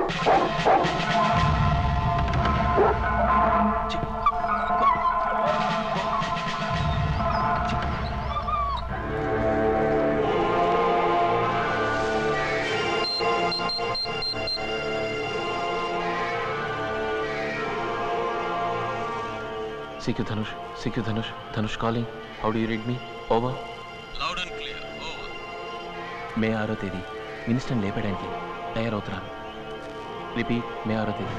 CQ Dhanush, Dhanush calling. How do you read me? Over. Loud and clear. Over. May 6వ తేదీ మినిస్టర్ని లేపడానికి తయారవుతున్నాను. Repeat, మే 6వ తేదీ.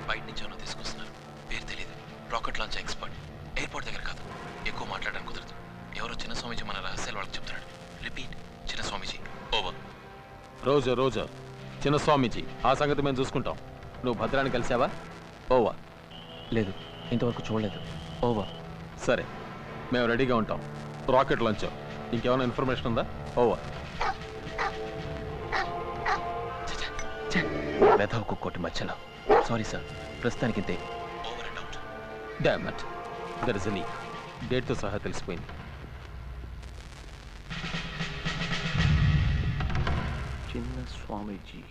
బయట నుంచి ఎవరో తీసుకొస్తున్నారు, పేరు తెలియదు. Rocket launch expert. ఎయిర్పోర్ట్ దగ్గర కాదు, ఎక్కువ మాట్లాడడానికి కుదరదు. ఎవరో చిన్న స్వామీజీ మన రహస్యాలు వాళ్ళకి చెప్తున్నాడు. రిపీట్, చిన్న స్వామీజీ. ఓవర్. రోజా చిన్న స్వామీజీ, ఆ సంగతి మేము చూసుకుంటాం. నువ్వు భద్రాన్ని కలిసావా? ఓవర్. లేదు, ఇంతవరకు చూడలేదు. ఓవర్. సరే, మేము రెడీగా ఉంటాం. Rocket launch. ఇంకేమైనా ఇన్ఫర్మేషన్ ఉందా? ఓవర్. మెధవ్ కుక్కోటి మధ్యలో. సారీ సార్, ప్రస్తుతానికి ఇంతే. Over and out. Damn it, there is a leak. డేట్తో సహా తెలిసిపోయింది. చిన్న స్వామీజీ.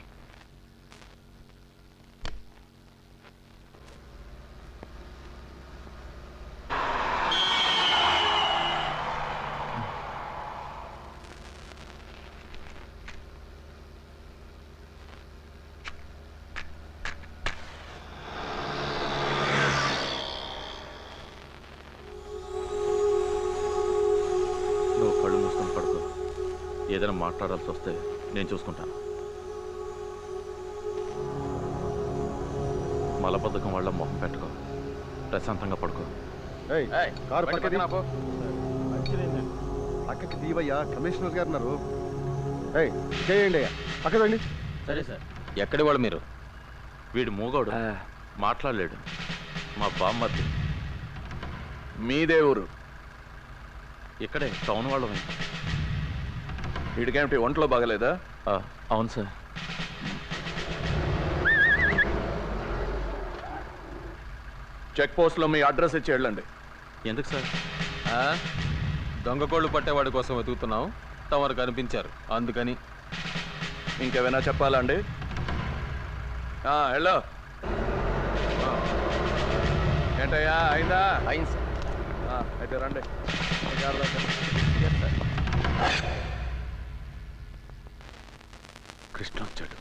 ఏదైనా మాట్లాడాల్సి వస్తే నేను చూసుకుంటాను. మలబద్ధకం వల్ల మొహం పెట్టుకో, ప్రశాంతంగా పడుకో. పక్కకి దీవయ్యా, కమిషనర్ గారు ఉన్నారు. చేయండి అయ్యా, పక్కన రండి. సరే సార్. ఎక్కడి వాళ్ళు మీరు? వీడు మూగోడు, మాట్లాడలేడు. మా బామ్మర్ది. మీదే ఊరు? ఇక్కడే టౌన్ వాళ్ళమే. వీడికేమిటి ఒంట్లో బాగలేదా? అవును సార్. చెక్ పోస్ట్లో మీ అడ్రస్ ఇచ్చి వెళ్ళండి. ఎందుకు సార్? దొంగ కోళ్ళు పట్టేవాడి కోసం వెతుకుతున్నాం, తమరు కనిపించారు అందుకని. ఇంకేమైనా చెప్పాలా అండి? హలో, ఏంటయ్యా, అయిందా? అయింది సార్. అయితే రండి. కృష్ణ వచ్చాడు.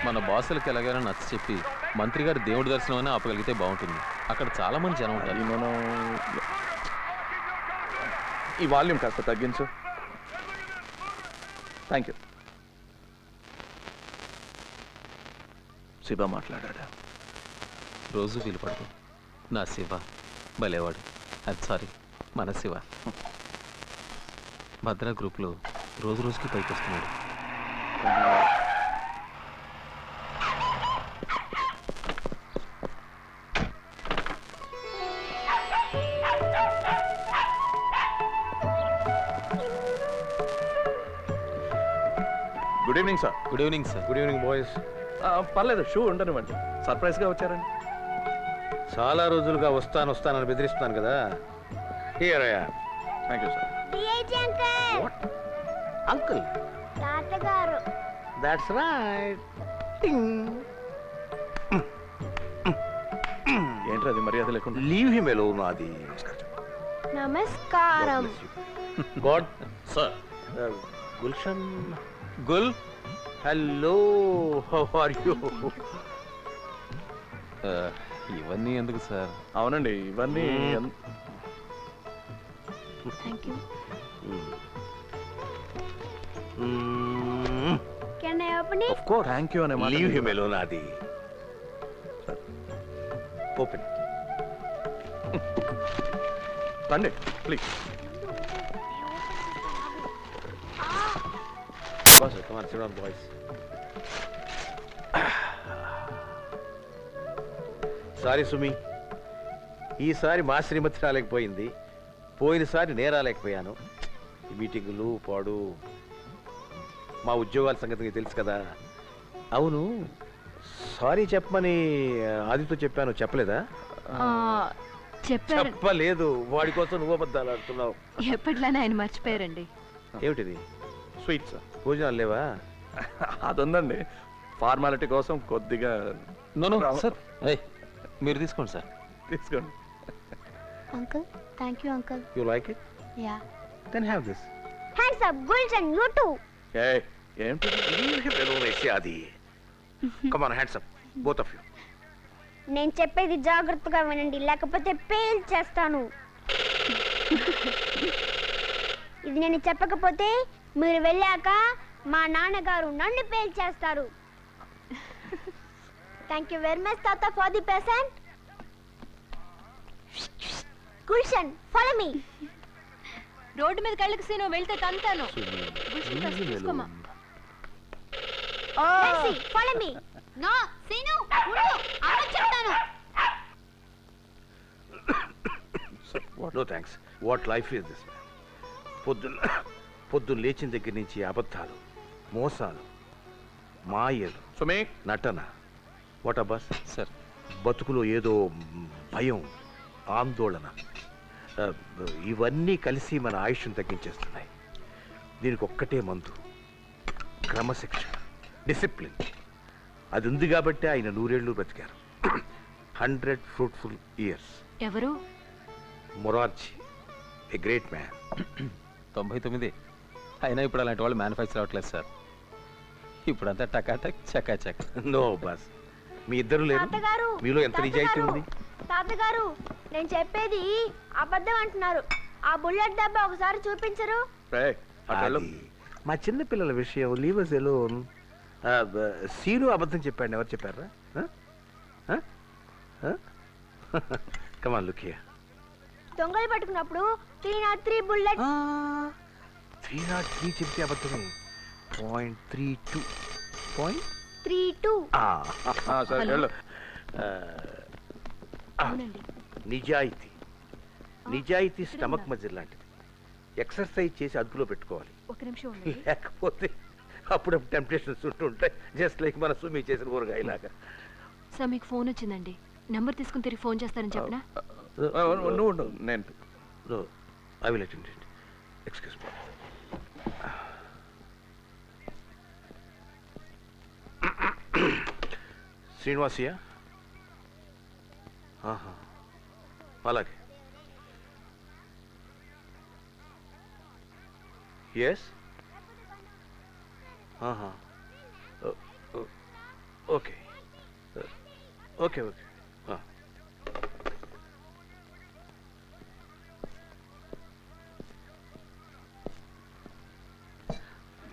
మన బాసులకి ఎలాగైనా నచ్చ చెప్పి మంత్రి గారు దేవుడి దర్శనం అని ఆపగలిగితే బాగుంటుంది. అక్కడ చాలా మంది జనం ఉంటారు. మనం ఈ వాల్యూమ్ కాస్త తగ్గించు. Thank you. శివ మాట్లాడా? రోజు వీలు పడదు. నా శివ భలేవాడు. అది సారీ, మన శివ. భద్రా గ్రూప్లో రోజు రోజుకి పైకి వస్తున్నాడు. Good evening sir. Good evening sir. Good evening boys. పర్లేదు, షూ ఉండనివ్వండి. సర్ప్రైజ్గా వచ్చారండి. చాలా రోజులుగా వస్తానని బెదిరిస్తున్నాను కదా. Thank you sir. అంకుల్, తాతగారు. That's right. ఏంటి అది మర్యాద లేకుండా? Leave him alone. అది నమస్కారం. God sir. Gulshan. Gul, hello, how are you? ఇవన్నీ ఎందుకు సార్? అవునండి, ఇవన్నీ thank you. Can I open it? Of course. Thank you అనే మాట. Leave him alone. అది ఓపెన్. రండి please. Come on, sit down, boys. Sorry సుమి, ఈసారి మా శ్రీమతి రాలేకపోయింది. పోయినసారి నేను రాలేకపోయాను. ఈ మీటింగులు పాడు, మా ఉద్యోగాల సంగతి తెలుసు కదా. అవును, సారీ చెప్పమని ఆదితో చెప్పాను, చెప్పలేదా? చెప్పలేదు. వాడి కోసం నువ్వు అబద్ధాలు ఆడుతున్నావు. ఎప్పట్లానే ఆయన మర్చిపోయారండి. ఏమిటిది? Sweet sir. భోజనాలు లేవా? అదుందండి, ఫార్మాలిటీ కోసం కొద్దిగా. నో సార్, మీరు తీసుకోండి సార్. తీసుకోండి. Uncle thank you uncle. You like it? Yeah. Then have this. Hands up Gulshan you too. ఏంటి అది come on, hands up both of you. నేను చెప్పేది జాగ్రత్తగా వినండి, లేకపోతే పేల్ చేస్తాను. ఇది నేను చెప్పకపోతే మీరు వెళ్ళాక మా నాన్నగారు నన్ను పేల్ చేస్తారు. థ్యాంక్ యూ వెరీ మచ్ తాత for the present. Gulshan follow me. రోడ్డు మీద కళ్ళకి సీను వెళ్తే తంతాను. గుల్షన్ ఫస్ట్ తీసుకోమా. Follow me. నో సీను ఉండు, అమ్మ చెప్తాను. No thanks. What life is this man? పొద్దున్న లేచిన దగ్గర నుంచి అబద్ధాలు, మోసాలు, మాయలు, సుమి, నటన. వాట్ అబ్బాస్ సార్, బతుకులో ఏదో భయం, ఆందోళన, ఇవన్నీ కలిసి మన ఆయుష్ను తగ్గించేస్తున్నాయి. దీనికి ఒక్కటే మందు, క్రమశిక్షణ, డిసిప్లిన్. అది ఉంది కాబట్టి ఆయన 100 ఏళ్ళు బ్రతికారు. 100 ఫ్రూట్ఫుల్ ఇయర్స్. ఎవరు? Morarji, a great man. 99 అయినా ఇప్పుడు అలాంటి వాళ్ళు మ్యానుఫ్యాక్చర్ అవ్వట్లేదు సార్. ఇప్పుడంతా టకాటక్ చకాచక్. నో బాస్, మీ ఇద్దరు లేరు. తాతగారు, మీలో ఎంత నిజాయితీ ఉంది? తాతగారు నేను చెప్పేది అబద్ధం అంటున్నారు. ఆ బుల్లెట్ డబ్బా ఒకసారి చూపించరు? అది మా చిన్న పిల్లల విషయం, లీవ్ us alone. సీను అబద్ధం చెప్పాడు, ఎవరు చెప్పారా? కమాన్ లుక్ హియర్. దొంగలు పట్టుకున్నప్పుడు 303 బుల్లెట్. 303 చెప్తే అబద్ధమే. 0.32. 32. సరే వెళ్ళు. అవునండి. నిజాయితీ, నిజాయితీ స్టమక్ మజిల్ లాంటిది. ఎక్సర్సైజ్ చేసి అదుపులో పెట్టుకోవాలి. ఒక నిమిషం ఉండండి. లేకపోతే అప్పుడప్పుడు టెంప్టేషన్స్ ఉంటుంటాయి, జస్ట్ లైక్ మన సుమి చేసిన ఊరగాయలాగా. సార్ మీకు ఫోన్ వచ్చిందండి. నెంబర్ తీసుకుని తిరిగి ఫోన్ చేస్తారని చెప్పనా? నువ్వు ఉండు, నేను I will attend it. Excuse me. Srinivasayya, అలాగే. Yes, okay okay okay.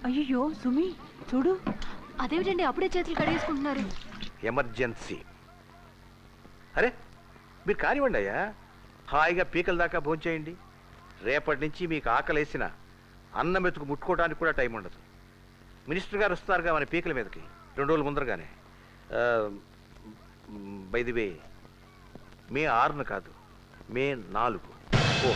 అయ్యో సుమి చూడు. అదేమిటండి అప్పుడే చేతులు కడిగేసుకుంటున్నారు? ఎమర్జెన్సీ. అరే మీరు కానివ్వండి అయ్యా, హాయిగా పీకల దాకా భోంచేయండి. రేపటి నుంచి మీకు ఆకలేసిన అన్నం మెతుకు ముట్టుకోవడానికి కూడా టైం ఉండదు. మినిస్టర్ గారు వస్తున్నారుగా మన పీకల మీదకి 2 రోజుల ముందరగానే. బై ది వే, మే 6 కాదు, మే 4. ఓ